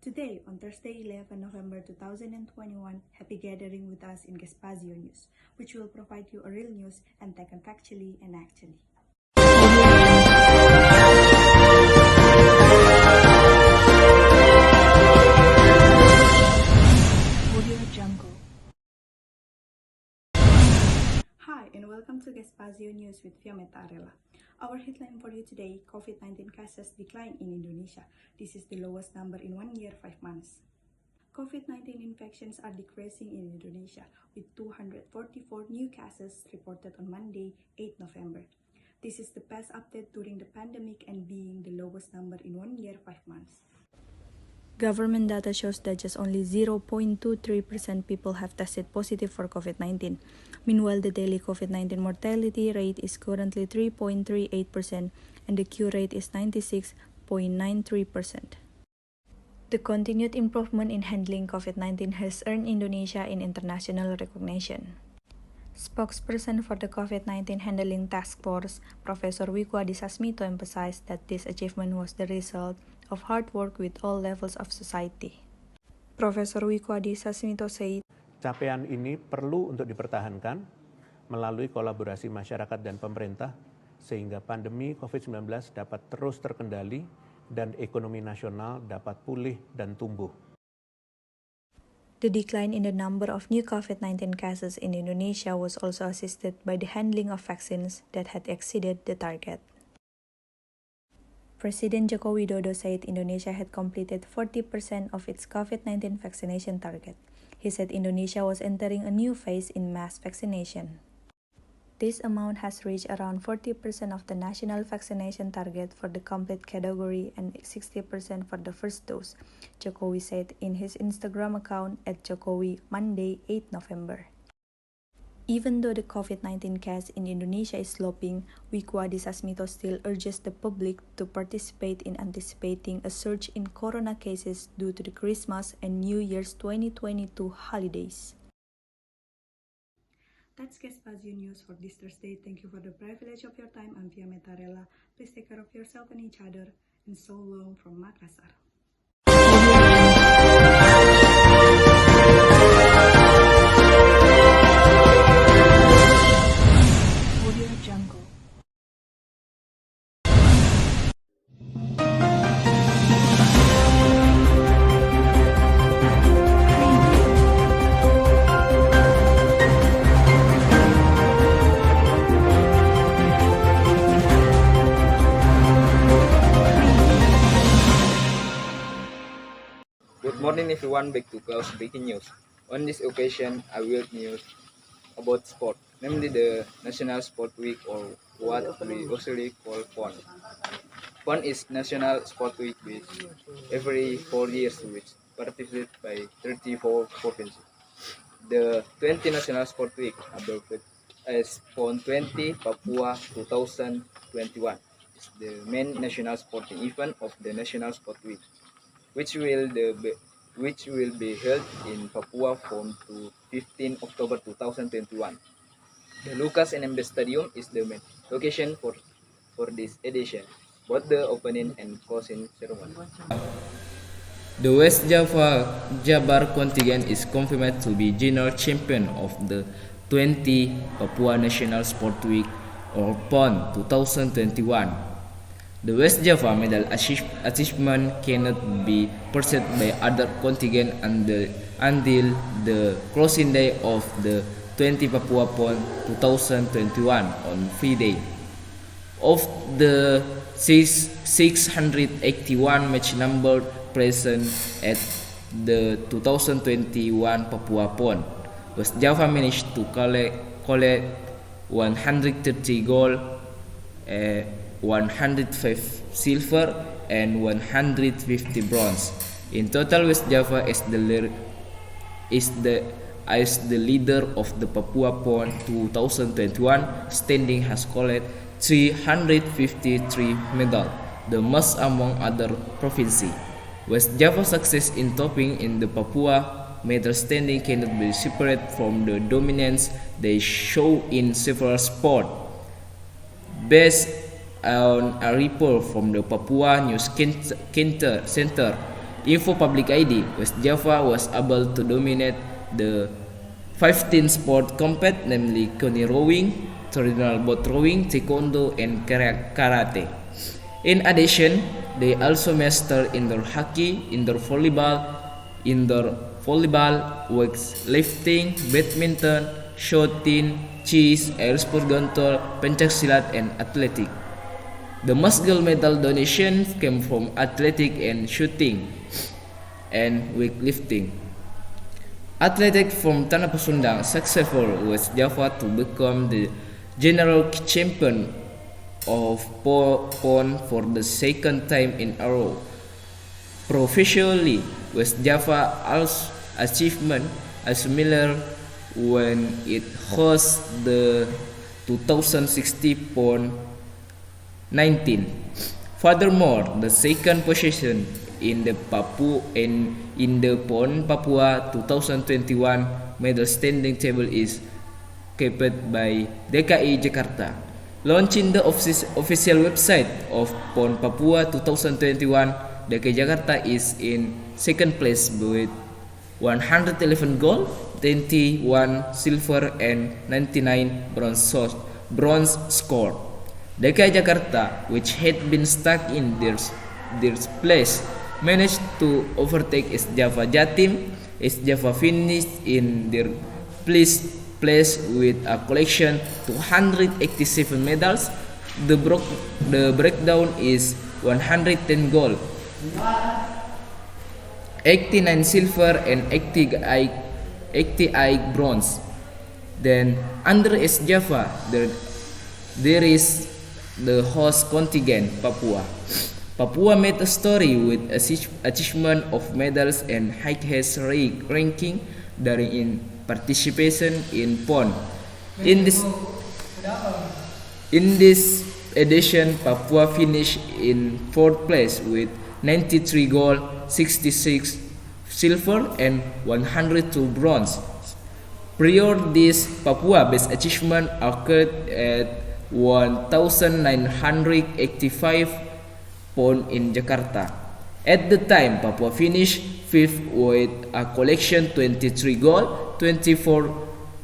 Today, on Thursday, 11 November 2021, happy gathering with us in Gespazio News, which will provide you a real news and taken factually and actually. Hi, and welcome to Gespazio News with Fiametta Arela. Our headline for you today, COVID-19 cases decline in Indonesia. This is the lowest number in 1 year, 5 months. COVID-19 infections are decreasing in Indonesia, with 244 new cases reported on Monday, 8 November. This is the best update during the pandemic and being the lowest number in 1 year, 5 months. Government data shows that just only 0.23% people have tested positive for COVID-19. Meanwhile, the daily COVID-19 mortality rate is currently 3.38% and the cure rate is 96.93%. The continued improvement in handling COVID-19 has earned Indonesia in international recognition. Spokesperson for the COVID-19 Handling Task Force, Professor Wiku Adhisasmito, emphasized that this achievement was the result of hard work with all levels of society. Professor Wiku Adhisasmito said, capaian ini perlu untuk dipertahankan melalui kolaborasi masyarakat dan pemerintah sehingga pandemi COVID-19 dapat terus terkendali dan ekonomi nasional dapat pulih dan tumbuh. The decline in the number of new COVID-19 cases in Indonesia was also assisted by the handling of vaccines that had exceeded the target. President Joko Widodo said Indonesia had completed 40% of its COVID-19 vaccination target. He said Indonesia was entering a new phase in mass vaccination. This amount has reached around 40% of the national vaccination target for the complete category and 60% for the first dose, Jokowi said in his Instagram account @Jokowi Monday, 8 November. Even though the COVID-19 case in Indonesia is sloping, Wiku Adhisasmito still urges the public to participate in anticipating a surge in corona cases due to the Christmas and New Year's 2022 holidays. That's Gespazio News for this Thursday. Thank you for the privilege of your time. I'm Fiametta Arela. Please take care of yourself and each other. And so long from Makassar. Good morning everyone, back to Klaus Breaking News. On this occasion, I will news about sport, namely the National Sport Week or what we usually call PON. PON is National Sport Week which every 4 years which participated by 34 provinces. The 20 National Sport Week abbreviated as PON 20 Papua 2021 is the main national sporting event of the National Sport Week, which will be held in Papua from 15 October 2021. The Lucas NMB Stadium is the main location for this edition, both the opening and closing ceremony. The West Java Jabar contingent is confirmed to be general champion of the 20 Papua National Sport Week or PON 2021. The West Java medal achievement cannot be pursued by other contingent until the closing day of the 20 Papua PON 2021 on Friday. Of the 681 match number present at the 2021 Papua PON, West Java managed to collect 130 gold, 105 silver and 150 bronze. In total, West Java is the leader of the Papua PON 2021 standing has collected 353 medals, the most among other provinces. West Java's success in topping in the Papua medal standing cannot be separated from the dominance they show in several sports. Based on a report from the Papua News Center, Info Public ID, West Java was able to dominate the 15 sport compet, namely canoe rowing, traditional boat rowing, taekwondo, and karate. In addition, they also master indoor hockey, indoor volleyball, weightlifting, badminton, shooting, chess, air sport gontor, pencak silat, and athletic. The most gold medal donations came from athletic and shooting and weightlifting. Athletic from Tanah Pasundang successful West Java to become the general champion of PON for the second time in a row. Professionally, West Java also achievement a similar when it hosts the 2060 PON 19. Furthermore, the second position in the PON Papua 2021 medal standing table is kept by DKI Jakarta. Launching the official website of PON Papua 2021, DKI Jakarta is in second place with 111 gold, 21 silver, and 99 bronze score. DKI Jakarta, which had been stuck in their place, managed to overtake East Java Jatim. East Java finished in their place with a collection 287 medals. The breakdown is 110 gold, 89 silver, and 88 bronze. Then under East Java, there is the host contingent, Papua. Papua made a story with achievement of medals and highest ranking during participation in PON. In this edition, Papua finished in fourth place with 93 gold, 66 silver, and 102 bronze. Prior this, Papua best achievement occurred at 1985 PON in Jakarta. At the time, Papua finished fifth with a collection 23 gold, 24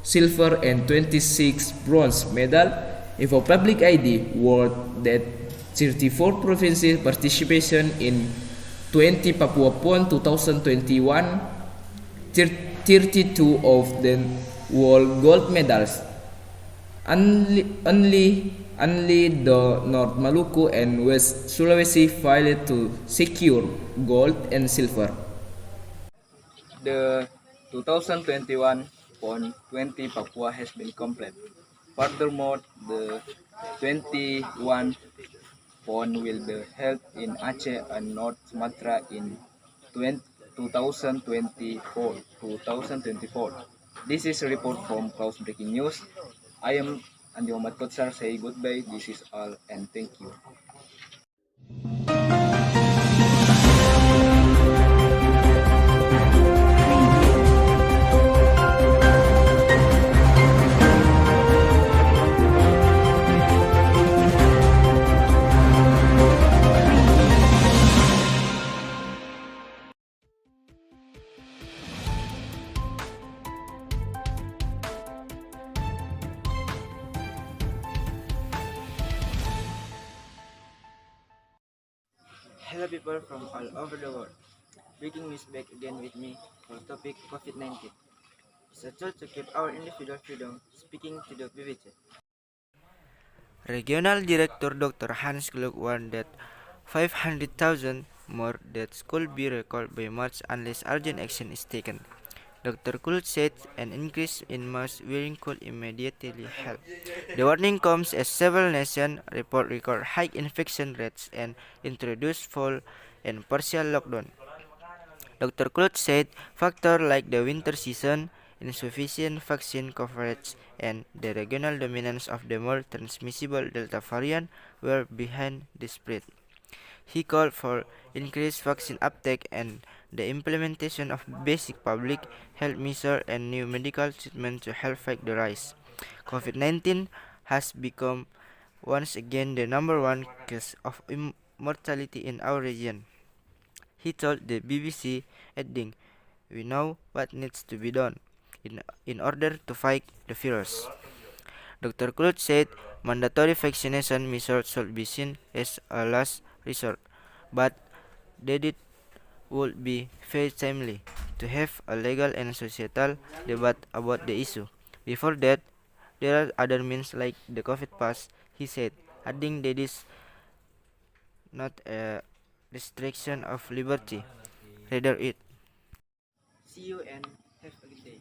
silver, and 26 bronze medal. Info Public ID wrote that 34 provinces participation in 20 Papua PON 2021, 32 of them were gold medals. Only the North Maluku and West Sulawesi failed to secure gold and silver. The 2021 PON 20 Papua has been completed. Furthermore, the 21 PON will be held in Aceh and North Sumatra in 2024. This is a report from Close Breaking News. I am Andi Muhammad Kotsar. Say goodbye. This is all and thank you. Hello people from all over the world. Breaking news back again with me for topic COVID-19. It's a tool to keep our individual freedom, speaking to the BBC. Regional Director Dr. Hans Klug warned that 500,000 more deaths could be recorded by March unless urgent action is taken. Dr. Klug said an increase in mask wearing could immediately help. The warning comes as several nations report record high infection rates and introduce full and partial lockdown. Dr. Klug said factors like the winter season, insufficient vaccine coverage, and the regional dominance of the more transmissible Delta variant were behind the spread. He called for increased vaccine uptake and the implementation of basic public health measures and new medical treatment to help fight the rise. COVID-19 has become once again the number one cause of mortality in our region. He told the BBC, adding, "We know what needs to be done in order to fight the virus." Dr. Kluth said mandatory vaccination measures should be seen as a last resort, but that it would be very timely to have a legal and societal debate about the issue. Before that, there are other means like the COVID pass, he said, adding that is not a restriction of liberty, rather it. See you and have a good day.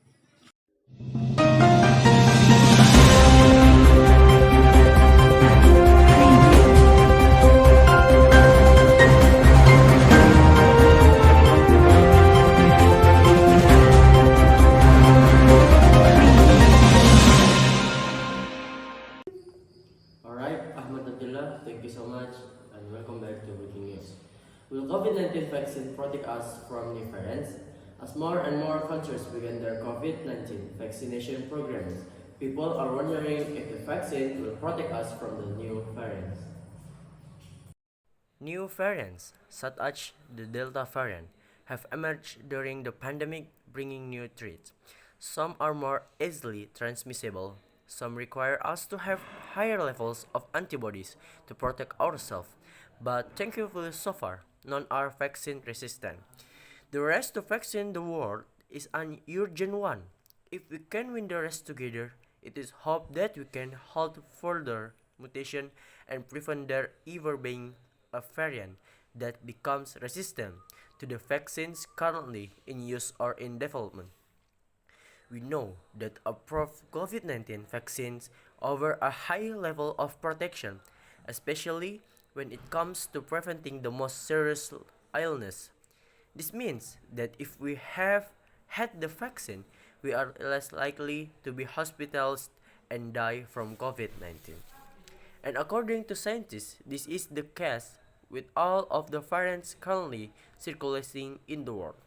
Alright, Ahmad Abdullah, thank you so much and welcome back to Breaking News. Will COVID-19 vaccine protect us from new variants? As more and more countries begin their COVID-19 vaccination programs, people are wondering if the vaccine will protect us from the new variants. New variants, such as the Delta variant, have emerged during the pandemic, bringing new threats. Some are more easily transmissible. Some require us to have higher levels of antibodies to protect ourselves, but thankfully so far, none are vaccine resistant. The race to vaccine the world is an urgent one. If we can win the race together, it is hoped that we can halt further mutation and prevent there ever being a variant that becomes resistant to the vaccines currently in use or in development. We know that approved COVID-19 vaccines offer a high level of protection, especially when it comes to preventing the most serious illness. This means that if we have had the vaccine, we are less likely to be hospitalized and die from COVID-19. And according to scientists, this is the case with all of the variants currently circulating in the world.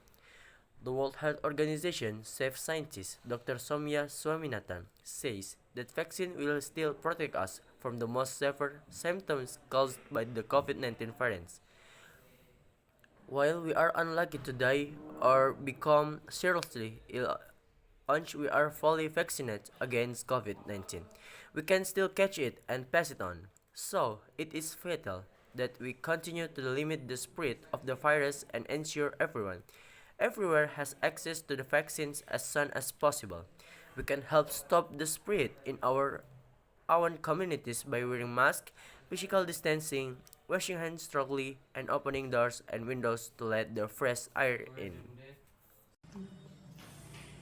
The World Health Organization chief scientist Dr. Soumya Swaminathan says that vaccine will still protect us from the most severe symptoms caused by the COVID-19 variants. While we are unlikely to die or become seriously ill once we are fully vaccinated against COVID-19, we can still catch it and pass it on. So, it is vital that we continue to limit the spread of the virus and ensure everyone, everywhere has access to the vaccines as soon as possible. We can help stop the spread in our own communities by wearing masks, physical distancing, washing hands thoroughly, and opening doors and windows to let the fresh air in.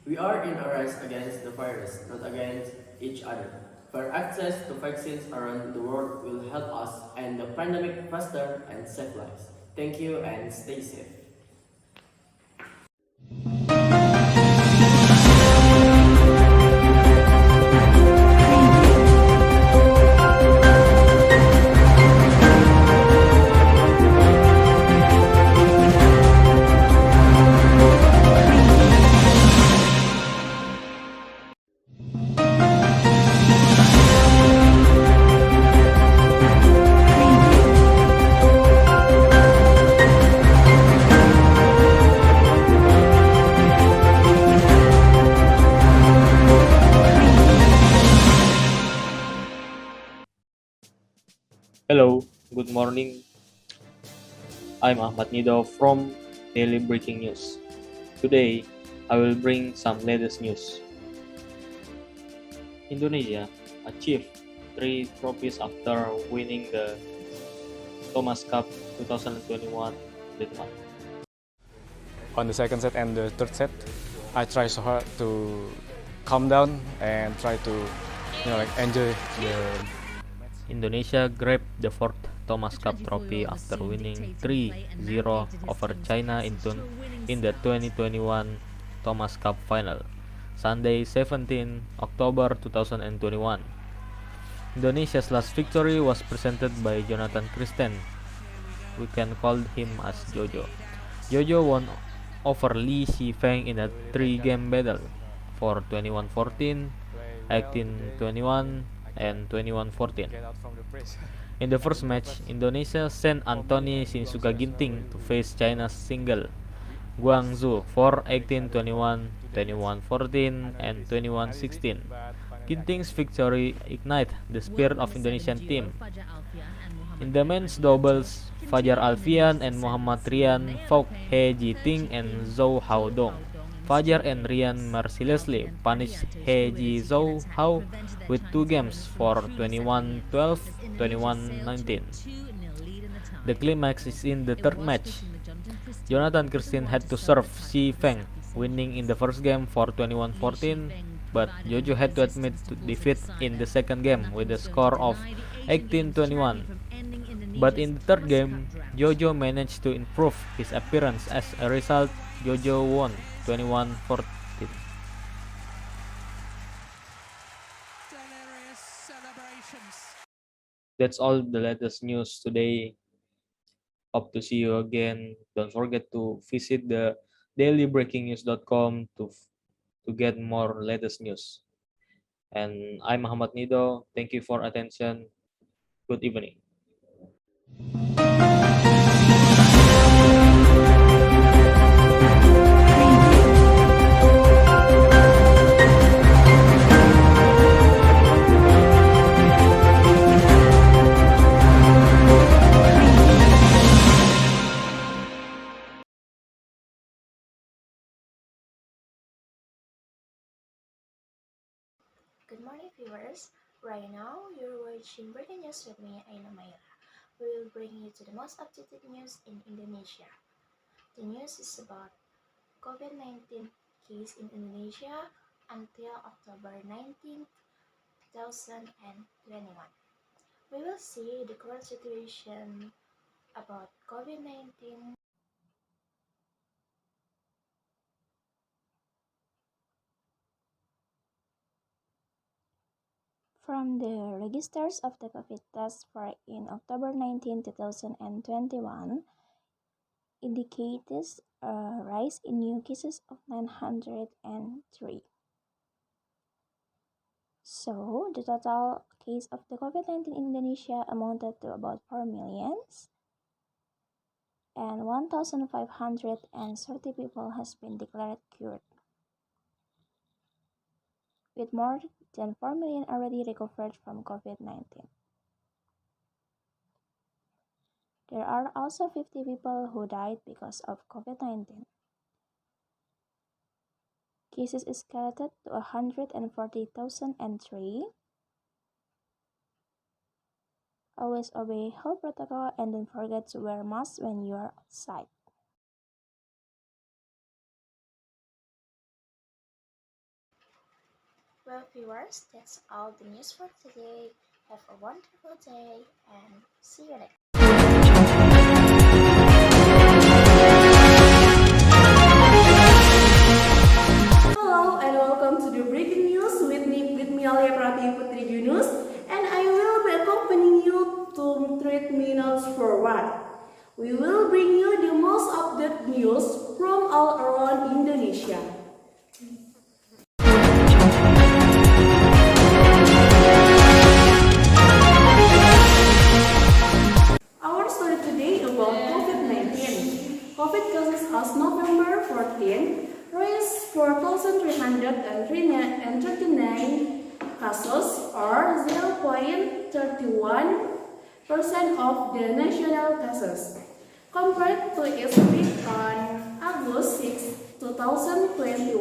We are in a race against the virus, not against each other. Fair access to vaccines around the world will help us end the pandemic faster and save lives. Thank you and stay safe. Hello, good morning. I'm Ahmad Nido from Daily Breaking News. Today, I will bring some latest news. Indonesia achieved 3 trophies after winning the Thomas Cup 2021 in Denmark. On the second set and the third set, I try so hard to calm down and try to, enjoy the. Indonesia grabbed the 4th Thomas Cup trophy after winning 3-0 over China in the 2021 Thomas Cup final, Sunday 17 October 2021. Indonesia's last victory was presented by Jonathan Christian. We can call him as Jojo. Jojo won over Lee Xifeng in a 3-game battle for 21-14, 18-21, and 21-14. In the first match, Indonesia sent Anthony Sinisuka Ginting to face China's single Guangzhou for 18-21, 21-14, and 21-16. Ginting's victory ignited the spirit of Indonesian team. In the men's doubles, Fajar Alfian and Muhammad Rian fought He Jiting and Zhou Haodong. Fajar and Rian mercilessly punished He Ji Zhou Hao with 2 games for 21-12, 21-19. The climax is in the third match. Jonathan Kirsten had to serve Xi Feng, winning in the first game for 21-14, but Jojo had to admit to defeat in the second game with a score of 18-21. But in the third game, Jojo managed to improve his appearance. As a result, Jojo won 21-14. That's all the latest news today. Hope to see you again. Don't forget to visit the dailybreakingnews.com to get more latest news. And I'm Muhammad Nido. Thank you for attention. Good evening. Good morning, viewers. Right now, you're watching Breaking News with me, Aina Mayra. We will bring you to the most up-to-date news in Indonesia. The news is about COVID-19 case in Indonesia until October 19, 2021. We will see the current situation about COVID-19. From the registers of the COVID test for in October 19, 2021, indicates a rise in new cases of 903. So, the total case of the COVID-19 in Indonesia amounted to about 4 million, and 1,530 people has been declared cured, with more than 4 million already recovered from COVID-19. There are also 50 people who died because of COVID-19. Cases escalated to 140,003. Always obey health protocol and don't forget to wear masks when you are outside. Well, viewers, that's all the news for today. Have a wonderful day and see you next. Hello and welcome to the breaking news with me Alia Prati Putri Junus, and I will be accompanying you to 3 minutes forward. We will bring you the most updated news from all around Indonesia. Our story today about COVID-19. COVID cases as November 14 raised 4,339 cases, or 0.31% of the national cases, compared to its peak on August 6, 2021.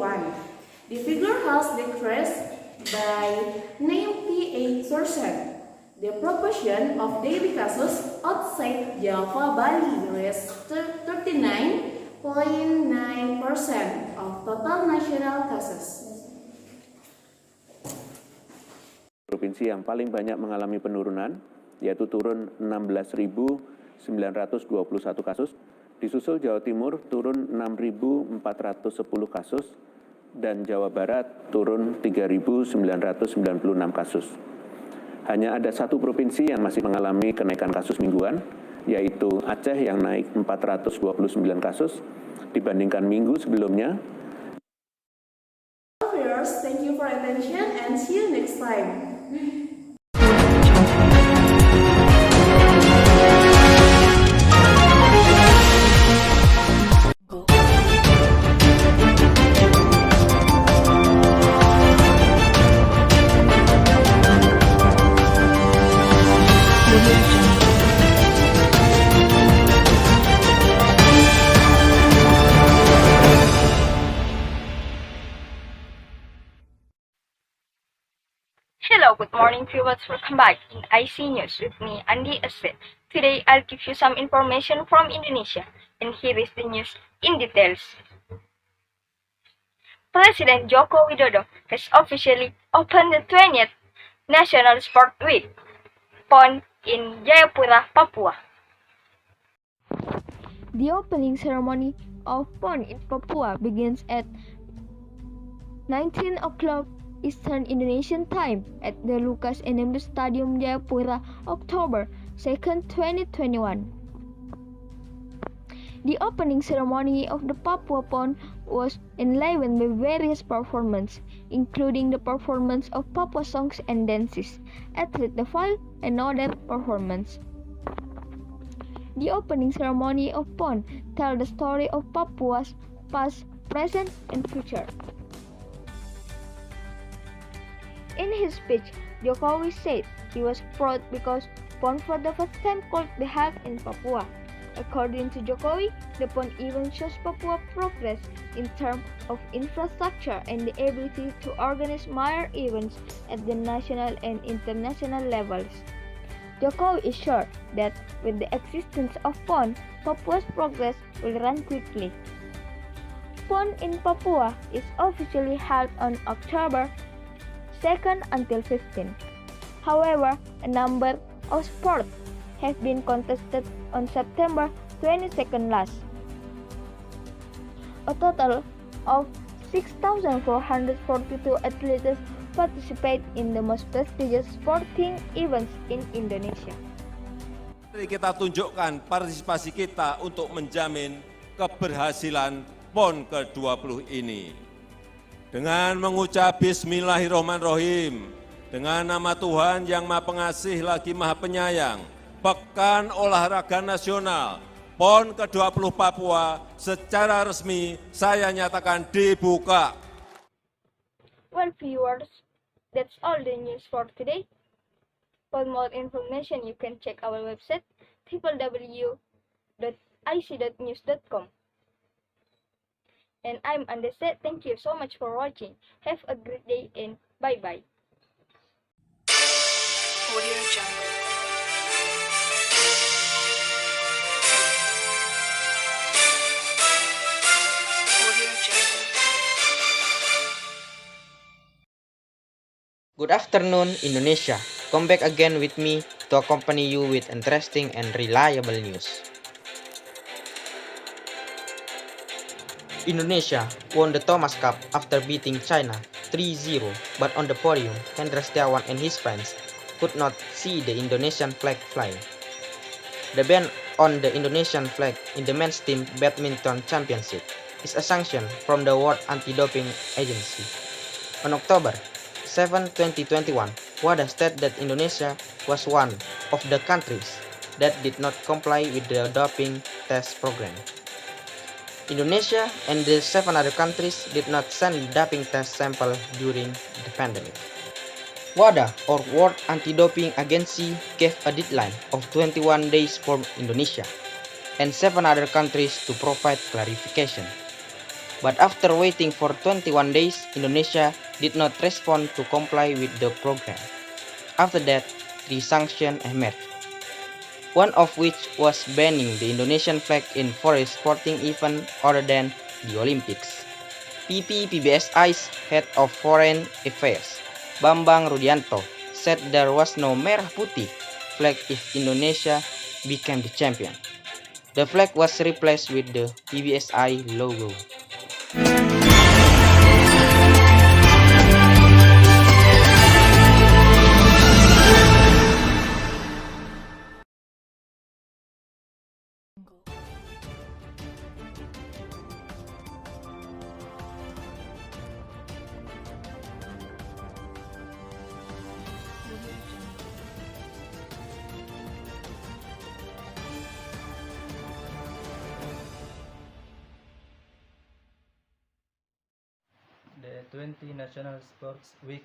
The figure has decreased by 98%. The proportion of daily cases outside Java, Bali raised 39.9% of total national cases. Provinsi yang paling banyak mengalami penurunan, yaitu turun 16.921 kasus, disusul Jawa Timur turun 6.410 kasus, dan Jawa Barat turun 3.996 kasus. Hanya ada satu provinsi yang masih mengalami kenaikan kasus mingguan, yaitu Aceh yang naik 429 kasus dibandingkan minggu sebelumnya. Viewers, thank you for attention and see you next time. Hello, good morning viewers. Welcome back in IC News with me, Andi Ase. Today I'll give you some information from Indonesia, and here is the news in details. President Joko Widodo has officially opened the 20th National Sport Week, PON, in Jayapura, Papua. The opening ceremony of PON in Papua begins at 19 o'clock Eastern Indonesian Time at the Lukas NMD Stadium Jayapura, October 2nd, 2021. The opening ceremony of the Papua PON was enlivened by various performances, including the performance of Papua songs and dances, athlete defile, and other performances. The opening ceremony of PON tells the story of Papua's past, present, and future. In his speech, Jokowi said he was proud because PON for the first time could be held in Papua. According to Jokowi, the PON event shows Papua progress in terms of infrastructure and the ability to organize major events at the national and international levels. Jokowi is sure that with the existence of PON, Papua's progress will run quickly. PON in Papua is officially held on October 2nd until 15th. However, a number of sports have been contested on September 22nd last. A total of 6,442 athletes participate in the most prestigious sporting events in Indonesia. Mari kita tunjukkan partisipasi kita untuk menjamin keberhasilan PON ke-20 ini. Dengan mengucap Bismillahirrahmanirrahim, dengan nama Tuhan yang Maha Pengasih lagi Maha Penyayang, Pekan Olahraga Nasional PON ke-20 Papua secara resmi saya nyatakan dibuka. Well, viewers, that's all the news for today. For more information, you can check our website www.ic.news.com. And I'm Andese. Thank you so much for watching. Have a great day and bye-bye. Audio Jungle. Good afternoon, Indonesia. Come back again with me to accompany you with interesting and reliable news. Indonesia won the Thomas Cup after beating China 3-0, but on the podium, Hendra Setiawan and his friends could not see the Indonesian flag flying. The ban on the Indonesian flag in the men's team badminton championship is a sanction from the World Anti-Doping Agency. On October 7, 2021, WADA stated that Indonesia was one of the countries that did not comply with the doping test program. Indonesia and the 7 other countries did not send doping test sample during the pandemic. WADA, or World Anti-Doping Agency, gave a deadline of 21 days for Indonesia and 7 other countries to provide clarification. But after waiting for 21 days, Indonesia did not respond to comply with the program. After that, 3 sanctions emerged, one of which was banning the Indonesian flag in foreign sporting events other than the Olympics. PBSI's head of foreign affairs, Bambang Rudianto, said there was no merah putih flag if Indonesia became the champion. The flag was replaced with the PBSI logo. The 20 National Sports Week,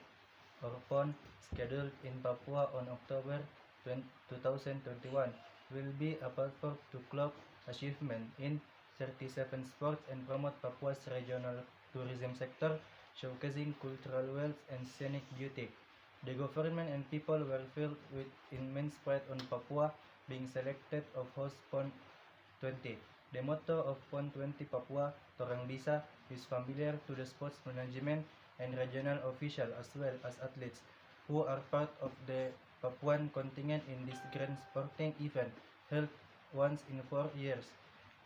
or PON, scheduled in Papua on October 2021, will be a platform to clock achievement in 37 sports and promote Papua's regional tourism sector, showcasing cultural wealth and scenic beauty. The government and people were filled with immense pride on Papua being selected of host PON 20. The motto of PON 20 Papua, Torang Bisa, is familiar to the sports management and regional officials as well as athletes who are part of the Papuan contingent in this grand sporting event held once in 4 years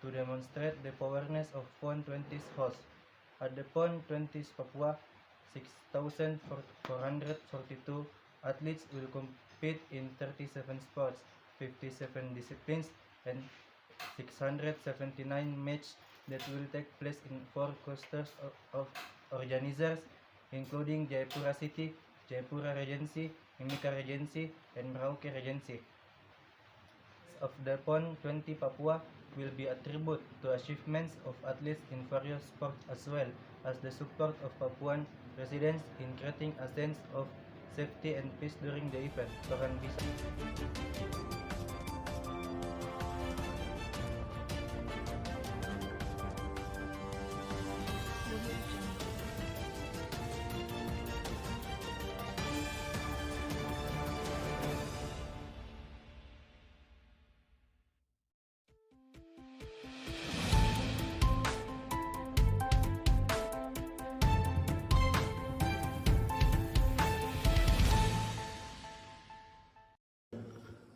to demonstrate the powerness of PON 20's host. At the PON 20's Papua, 6,442 athletes will compete in 37 sports, 57 disciplines, and 679 matches that will take place in 4 clusters of organizers, including Jayapura City, Jayapura Regency, Mimika Regency, and Merauke Regency. Of the PON 20 Papua will be a tribute to achievements of athletes in various sports as well as the support of Papuan residents in creating a sense of safety and peace during the event. Torang Bisa.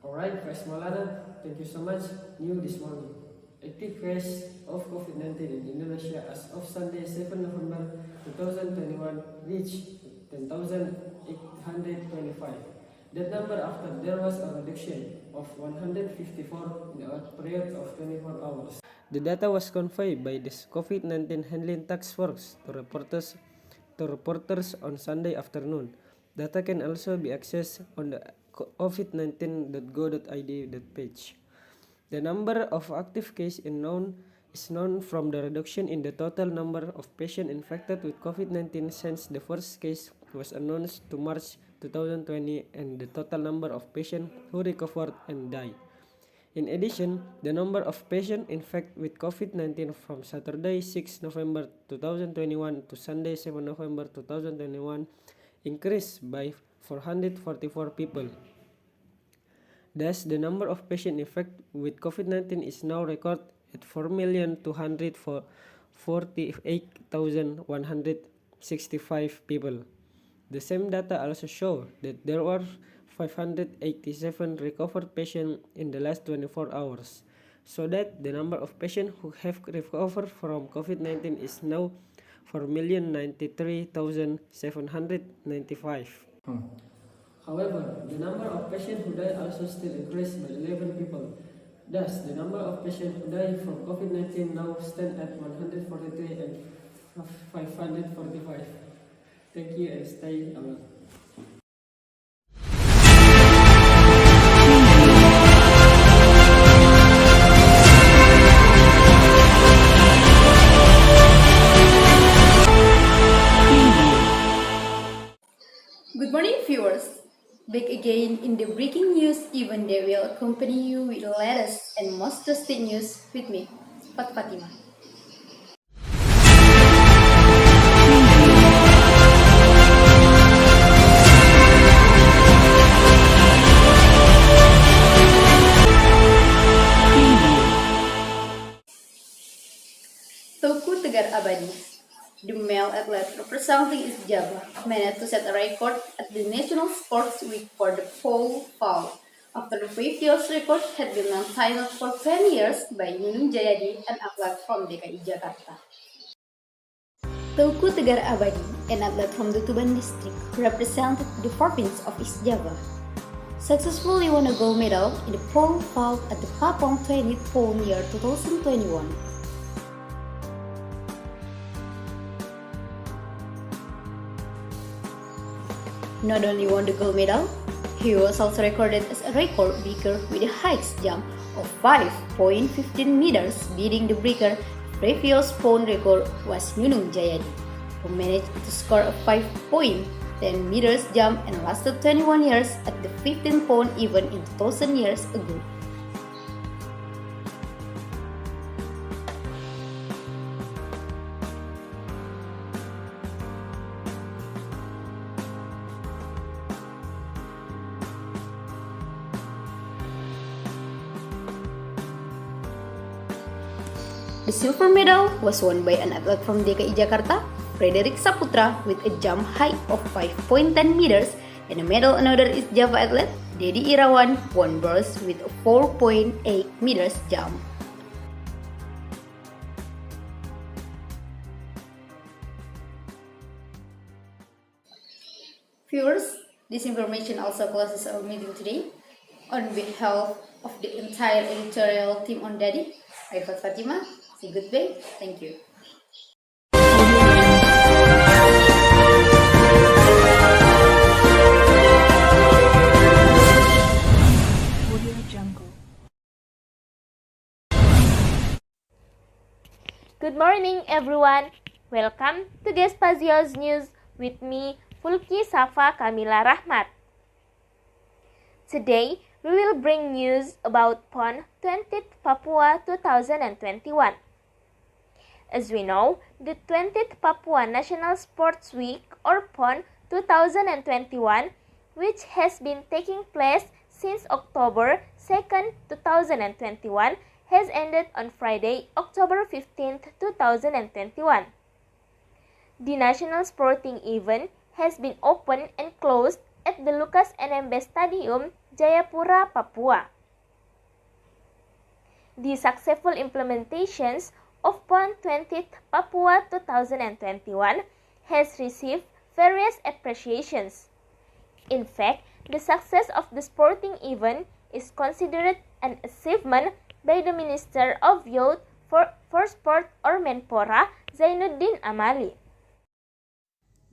Alright, Vice Maulana, thank you so much. New this morning. Active case of COVID-19 in Indonesia as of Sunday, 7 November 2021 reached 10,825. That number after there was a reduction of 154 in a period of 24 hours. The data was conveyed by the COVID-19 handling task force to reporters on Sunday afternoon. Data can also be accessed on the covid19.go.id page. The number of active cases is known from the reduction in the total number of patients infected with COVID-19 since the first case was announced to March 2020 and the total number of patients who recovered and died. In addition, the number of patients infected with COVID-19 from Saturday 6 November 2021 to Sunday 7 November 2021 increased by 444 people. Thus, the number of patients infected with COVID-19 is now recorded at 4,248,165 people. The same data also show that there were 587 recovered patients in the last 24 hours, so that the number of patients who have recovered from COVID-19 is now 4,093,795. However, the number of patients who died also still increased by 11 people. Thus, the number of patients who died from COVID-19 now stand at 143 and 545. Thank you and stay alert. Good morning, viewers. Back again in the breaking news, even they will accompany you with the latest and most trusted news with me, Fatima. Teuku Tegar Abadi, the male athlete representing East Java, managed to set a record at the National Sports Week for the pole vault, after the previous record had been maintained for 10 years by Nunung Jayadi, an athlete from DKI Jakarta. Teuku Tegar Abadi, an athlete from the Tuban district, represented the province of East Java, successfully won a gold medal in the pole vault at the Papong 20 Pole Year 2021. Not only won the gold medal, he was also recorded as a record breaker with a highest jump of 5.15 meters, beating the breaker. Previous pole record was Nunung Jayadi, who managed to score a 5.10 meters jump and lasted 21 years at the 15 pole event in 2000 years ago. The silver medal was won by an athlete from DKI Jakarta, Frederick Saputra, with a jump height of 5.10 meters, and a medal another is Java athlete, Dedi Irawan, won bronze with a 4.8 meters jump. Viewers, this information also closes our meeting today. On behalf of the entire editorial team on Daddy, Aifat Fatima, say goodbye. Thank you. Good morning, everyone. Welcome to Gespazio's News with me, Fulki Safa Kamila Rahmat. Today, we will bring news about PON 20th Papua 2021. As we know, the 20th Papua National Sports Week or PON 2021, which has been taking place since October 2nd, 2021, has ended on Friday, October 15th, 2021. The national sporting event has been opened and closed at the Lukas NMB Stadium, Jayapura, Papua. The successful implementations of PON 20th Papua 2021 has received various appreciations. In fact, the success of the sporting event is considered an achievement by the Minister of Youth for Sport or Menpora, Zainuddin Amali.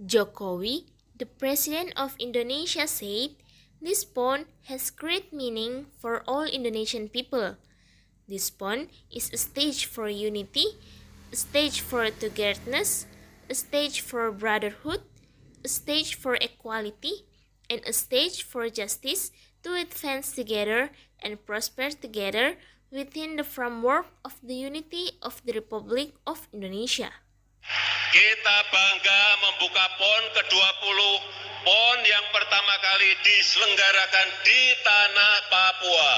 Jokowi, the President of Indonesia, said, "This PON has great meaning for all Indonesian people. This PON is a stage for unity, a stage for togetherness, a stage for brotherhood, a stage for equality, and a stage for justice to advance together and prosper together within the framework of the unity of the Republic of Indonesia." Kita bangga membuka PON ke-20, PON yang pertama kali diselenggarakan di tanah Papua.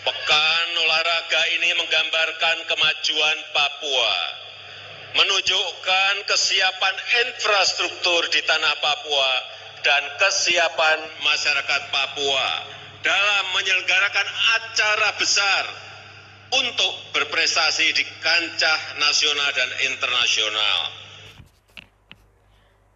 Pekan olahraga ini menggambarkan kemajuan Papua, menunjukkan kesiapan infrastruktur di tanah Papua dan kesiapan masyarakat Papua dalam menyelenggarakan acara besar untuk berprestasi di kancah nasional dan internasional.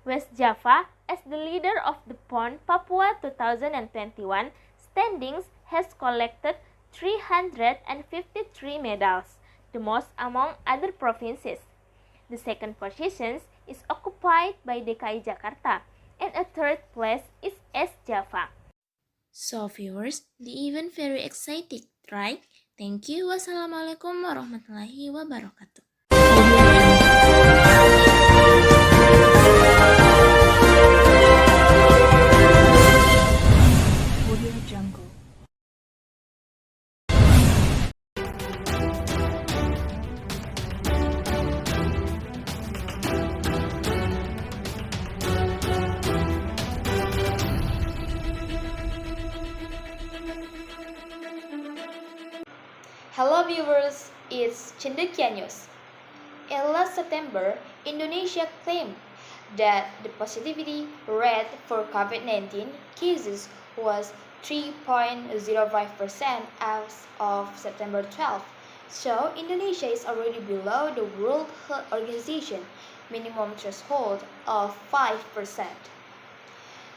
West Java, as the leader of the PON Papua 2021 standings, has collected 353 medals, the most among other provinces. The second position is occupied by DKI Jakarta, and a third place is East Java. So viewers, the event very exciting, right? Thank you. Wassalamualaikum warahmatullahi wabarakatuh. Hello viewers, it's Cendekia News. In last September, Indonesia claimed that the positivity rate for COVID-19 cases was 3.05% as of September 12. So Indonesia is already below the World Health Organization minimum threshold of 5%.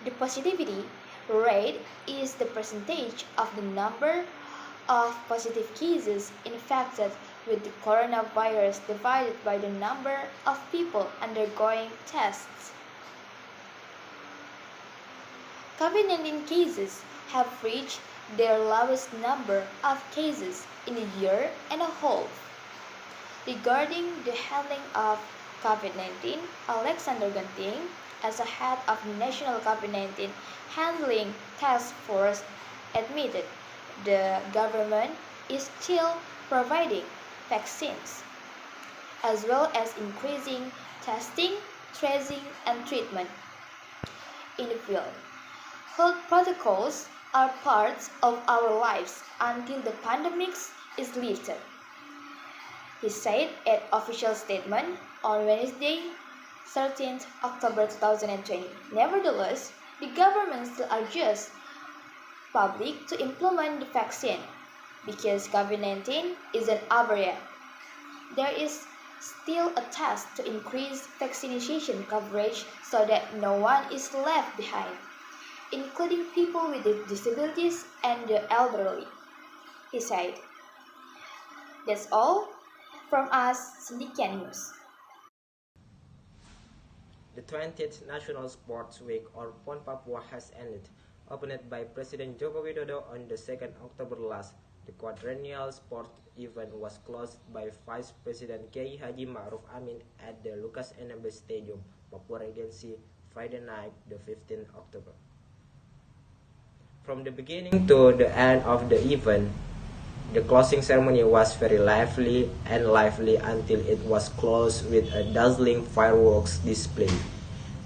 The positivity rate is the percentage of the number of positive cases infected with the coronavirus divided by the number of people undergoing tests. COVID-19 cases have reached their lowest number of cases in a year and a half. Regarding the handling of COVID-19, Alexander Ganting, as a head of the National COVID-19 Handling Task Force, admitted the government is still providing vaccines, as well as increasing testing, tracing, and treatment. In the field, health protocols are parts of our lives until the pandemic is lifted, he said at official statement on Wednesday, 13th October 2020. Nevertheless, the government still urges public to implement the vaccine because COVID-19 isn't over yet. There is still a task to increase vaccination coverage so that no one is left behind, including people with disabilities and the elderly, he said. That's all from us, Sendikian News. The 20th National Sports Week or PON Papua has ended. Opened by President Joko Widodo on the 2nd October last, the quadrennial sport event was closed by Vice President Kiai Haji Ma'ruf Amin at the Lukas NMB Stadium, Papua Regency, Friday night, the 15th October. From the beginning to the end of the event, the closing ceremony was very lively until it was closed with a dazzling fireworks display.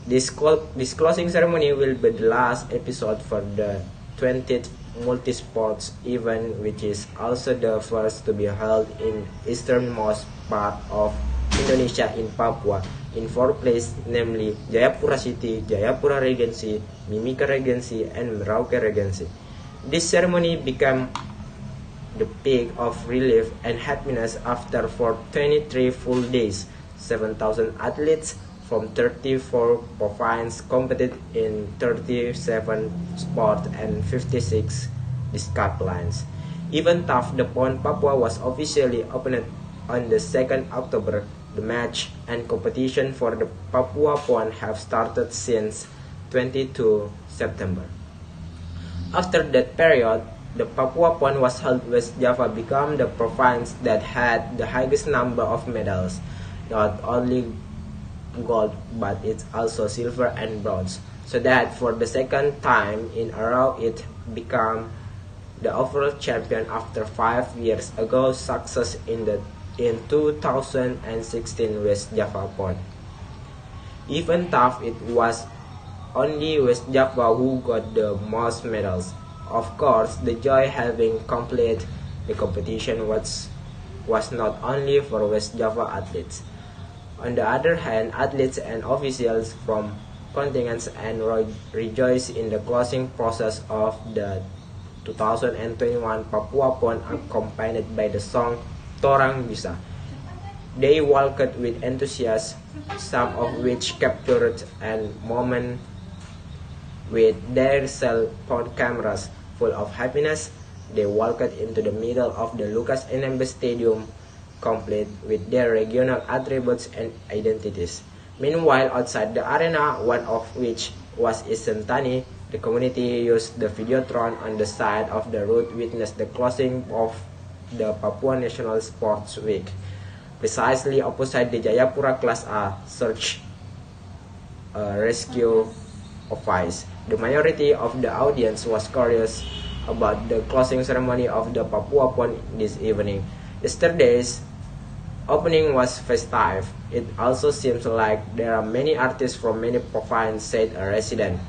This closing ceremony will be the last episode for the 20th multi-sports event, which is also the first to be held in easternmost part of Indonesia in Papua, in 4 places, namely Jayapura City, Jayapura Regency, Mimika Regency, and Merauke Regency. This ceremony became the peak of relief and happiness after for 23 full days. 7,000 athletes from 34 provinces competed in 37 sports and 56 disciplines. Even though the PON Papua was officially opened on the 2nd October, the match and competition for the Papua PON have started since 22 September. After that period, the Papua PON was held. West Java became the province that had the highest number of medals, not only gold but it's also silver and bronze, so that for the second time in a row it became the overall champion after 5 years ago success in 2016 West Java PON. Even though it was only West Java who got the most medals, of course the joy having completed the competition was not only for West Java athletes. On the other hand, athletes and officials from contingents and rejoice in the closing process of the 2021 Papua PON accompanied by the song Torang Bisa. They walked with enthusiasm, some of which captured a moment with their cell phone cameras full of happiness. They walked into the middle of the Lukas NMB Stadium, complete with their regional attributes and identities. Meanwhile, outside the arena, one of which was Isentani, the community used the Videotron on the side of the road witnessed the closing of the Papua National Sports Week, precisely opposite the Jayapura Class A search rescue office. The majority of the audience was curious about the closing ceremony of the Papua PON this evening. Yesterday's opening was festive. It also seems like there are many artists from many provinces, said a resident.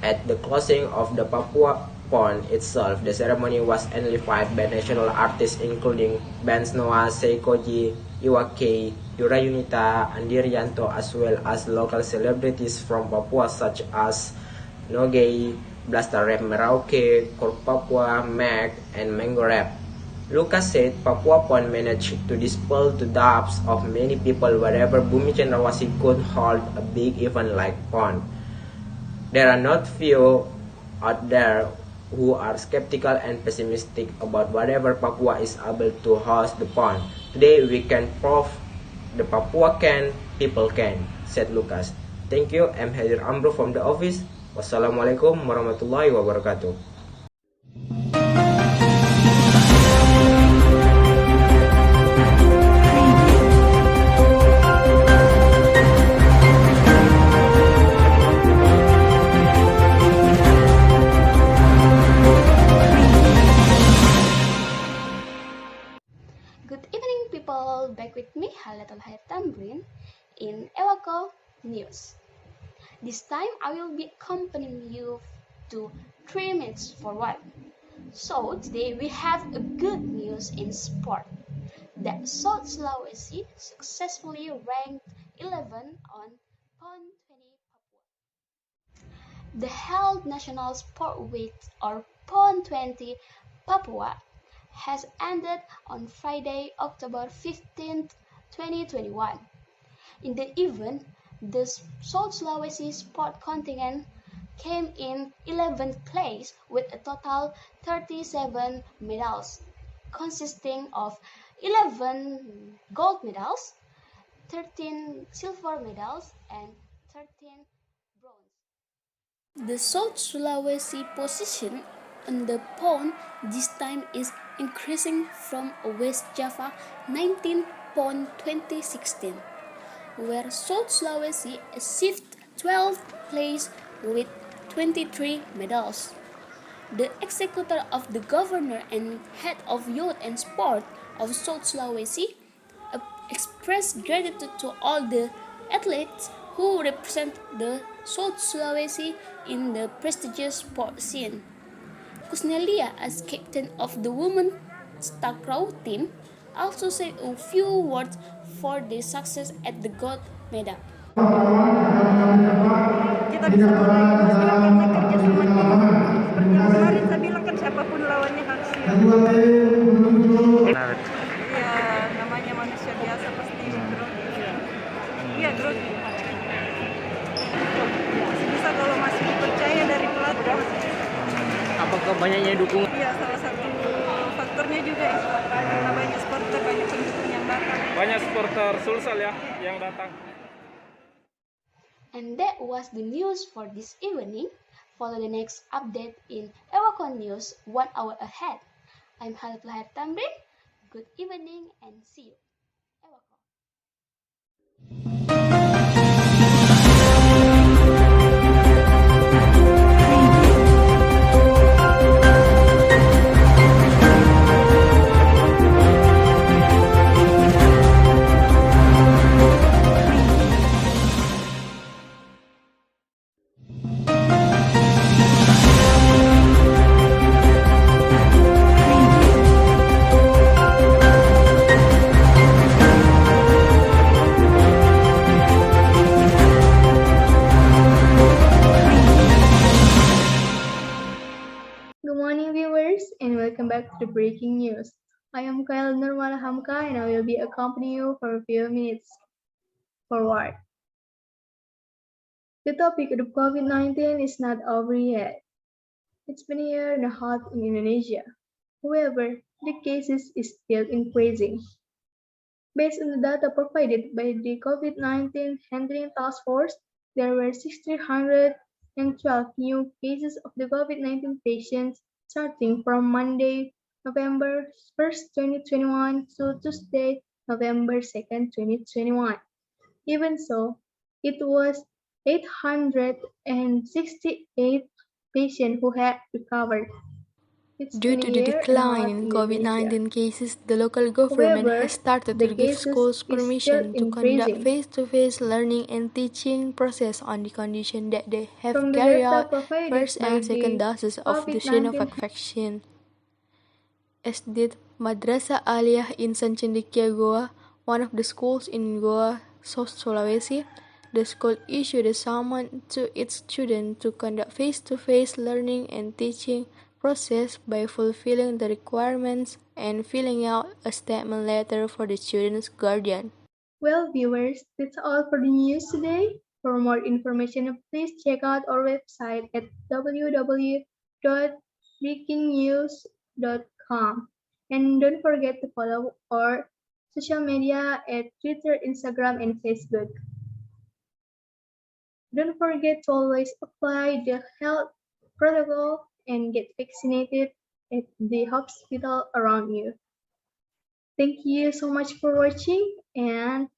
At the closing of the Papua PON itself, the ceremony was amplified by national artists including bands Noah, Seikoji, Iwake, Yura Yunita, Andirianto, as well as local celebrities from Papua such as Nogay, Blaster Rap Merauke, Korp Papua, Mac, and Mango Rap. Lucas said Papua PON managed to dispel the doubts of many people wherever Bumi Cendrawasih could hold a big event like PON. There are not few out there who are skeptical and pessimistic about whatever Papua is able to host the PON. Today we can prove the Papua can, people can, said Lucas. Thank you, I'm Hadir Amro from the office. Wassalamualaikum warahmatullahi wabarakatuh. Good evening, people. Back with me, Halatul Hayat Tamrin, in Ewako News. This time, I will be accompanying you to 3 minutes for what? So today we have a good news in sport that South Sulawesi successfully ranked 11 on PON 20 Papua. The held National Sport Week or PON 20 Papua has ended on Friday, October 15, 2021. In the event, the South Sulawesi sport contingent came in 11th place with a total 37 medals, consisting of 11 gold medals, 13 silver medals, and 13 bronze. The South Sulawesi position on the PON this time is increasing from West Java 19 PON 2016, where South Sulawesi achieved 12th place with 23 medals. The executor of the governor and head of youth and sport of South Sulawesi expressed gratitude to all the athletes who represent the South Sulawesi in the prestigious sport scene. Kusnelia, as captain of the women's takraw team, also said a few words for the success at the gold medal. Kita bisa meraih emas juga karena kerja sama tim. Seperti yang kemarin saya bilang kan siapapun lawannya harus siap. Ya namanya manusia biasa pasti grogi. Iya grogi. Bisa kalau masih dipercaya dari pelatih. Apakah banyaknya dukungan? Iya, salah satu faktornya juga itu karena banyak supporter, banyak pendukung yang datang. Banyak supporter Sulsel ya yang datang. And that was the news for this evening. Follow the next update in Ewakon News 1 hour ahead. I'm Halatul Lahir Tamrin. Good evening and see you. Welcome back to the breaking news. I am Kyle Nurmala Hamka and I will be accompanying you for a few minutes. Forward. The topic of COVID-19 is not over yet. It's been a year and a half in Indonesia. However, the cases is still increasing. Based on the data provided by the COVID-19 Handling Task Force, there were 6,312 new cases of the COVID-19 patients starting from Monday, November 1st, 2021 to Tuesday, November 2nd, 2021. Even so, it was 868 patients who had recovered. Due to the decline in COVID-19 cases, the local government has started to give schools permission to conduct face-to-face learning and teaching process on the condition that they have carried out first and second doses of the Sinovac vaccine. As did Madrasah Aliyah in Cendekia, Gowa, one of the schools in Gowa, South Sulawesi. The school issued a summons to its students to conduct face-to-face learning and teaching process by fulfilling the requirements and filling out a statement letter for the student's guardian. Well, viewers, that's all for the news today. For more information, please check out our website at www.breakingnews.com. And don't forget to follow our social media at Twitter, Instagram, and Facebook. Don't forget to always apply the health protocol and get vaccinated at the hospital around you. Thank you so much for watching, and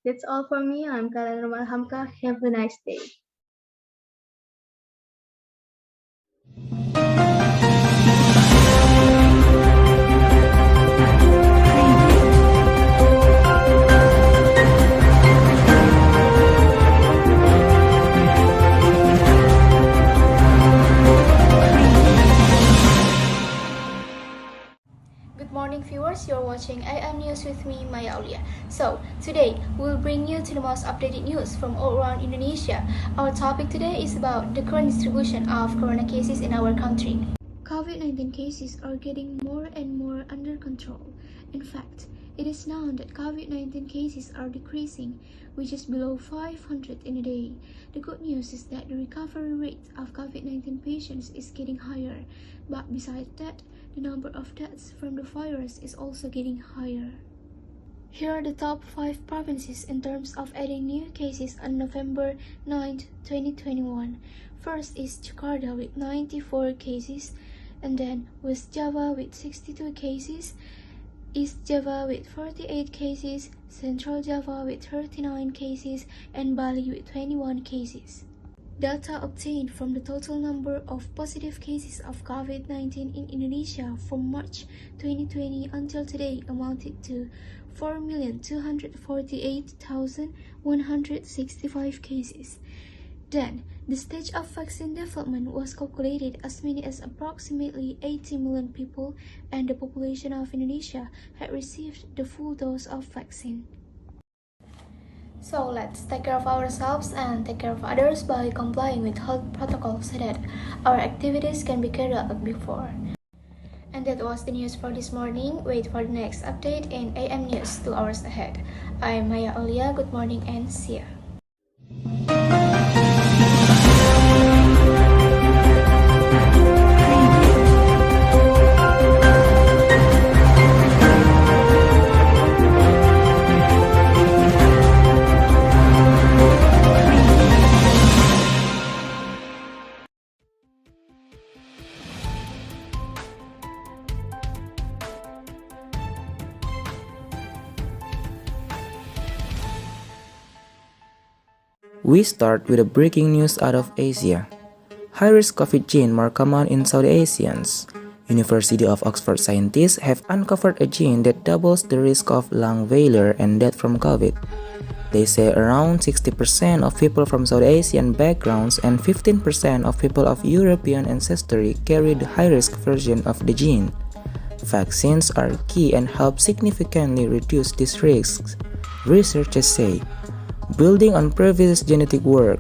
that's all for me. I'm Kalian Rumal Hamka. Have a nice day. Good morning viewers, you're watching IM News with me, Maya Aulia. So, today, we'll bring you to the most updated news from all around Indonesia. Our topic today is about the current distribution of corona cases in our country. COVID-19 cases are getting more and more under control. In fact, it is known that COVID-19 cases are decreasing, which is below 500 in a day. The good news is that the recovery rate of COVID-19 patients is getting higher, but besides that, the number of deaths from the virus is also getting higher. Here are the top 5 provinces in terms of adding new cases on November 9, 2021. First is Jakarta with 94 cases, and then West Java with 62 cases, East Java with 48 cases, Central Java with 39 cases, and Bali with 21 cases. Data obtained from the total number of positive cases of COVID-19 in Indonesia from March 2020 until today amounted to 4,248,165 cases. Then, the stage of vaccine development was calculated as many as approximately 80 million people, and the population of Indonesia had received the full dose of vaccine. So let's take care of ourselves and take care of others by complying with health protocols so that our activities can be carried out like before. And that was the news for this morning. Wait for the next update in AM News 2 hours ahead. I'm Maya Aulia. Good morning and see ya. We start with a breaking news out of Asia. High-risk COVID gene more common in South Asians. University of Oxford scientists have uncovered a gene that doubles the risk of lung failure and death from COVID. They say around 60% of people from South Asian backgrounds and 15% of people of European ancestry carry the high-risk version of the gene. Vaccines are key and help significantly reduce these risks, researchers say. Building on previous genetic work,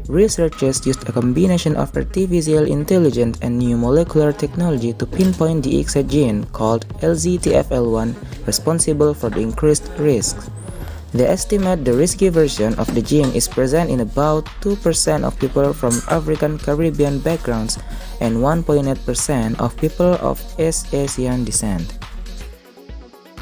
researchers used a combination of artificial intelligence and new molecular technology to pinpoint the exact gene called LZTFL1 responsible for the increased risks. They estimate the risky version of the gene is present in about 2% of people from African Caribbean backgrounds and 1.8% of people of East Asian descent.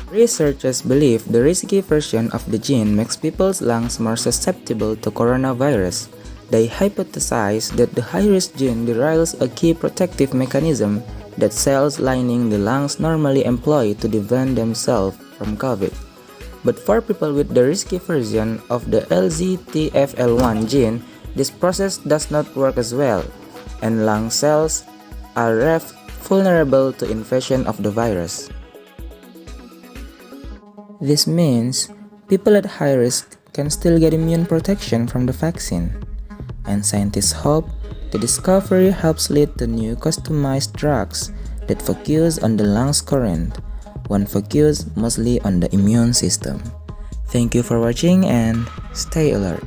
Researchers believe the risky version of the gene makes people's lungs more susceptible to coronavirus. They hypothesize that the high-risk gene derails a key protective mechanism that cells lining the lungs normally employ to defend themselves from COVID. But for people with the risky version of the LZTFL1 gene, this process does not work as well, and lung cells are left vulnerable to infection of the virus. This means people at high risk can still get immune protection from the vaccine, and scientists hope the discovery helps lead to new customized drugs that focus on the lungs current, one focus mostly on the immune system. Thank you for watching and stay alert.